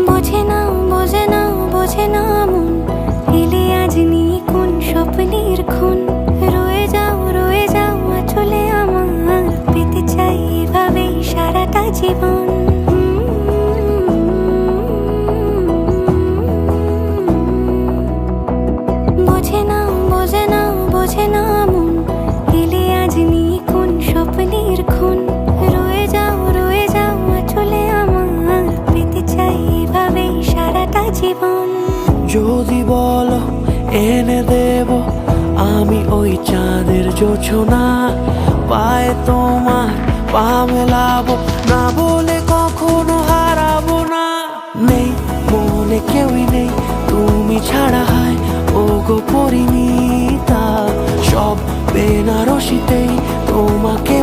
বোঝে না বোঝে না বোঝে না মন, এলে আজ নিয়ে কোন স্বপ্নের খুন। রয়ে যাও আঁচলে আমার, পেতে চাই এভাবেই সারাটা জীবন। বোঝে না বোঝে না বোঝে না মন, এলে আজ নিয়ে কোন স্বপ্নের খুন। রয়ে যাও আঁচলে আমার, পেতে চাই এভাবেই সারাটা জীবন। যদি বলো এনে দেব আমি ওই চাঁদের জোছনা, পায়ে তোমার পা মেলাবো, না বলে কখনো হারাবো না। নেই মনে কেউই নেই তুমি ছাড়া, হায় ও গো পরিণীতা। সব বেনারসিতেই তোমাকে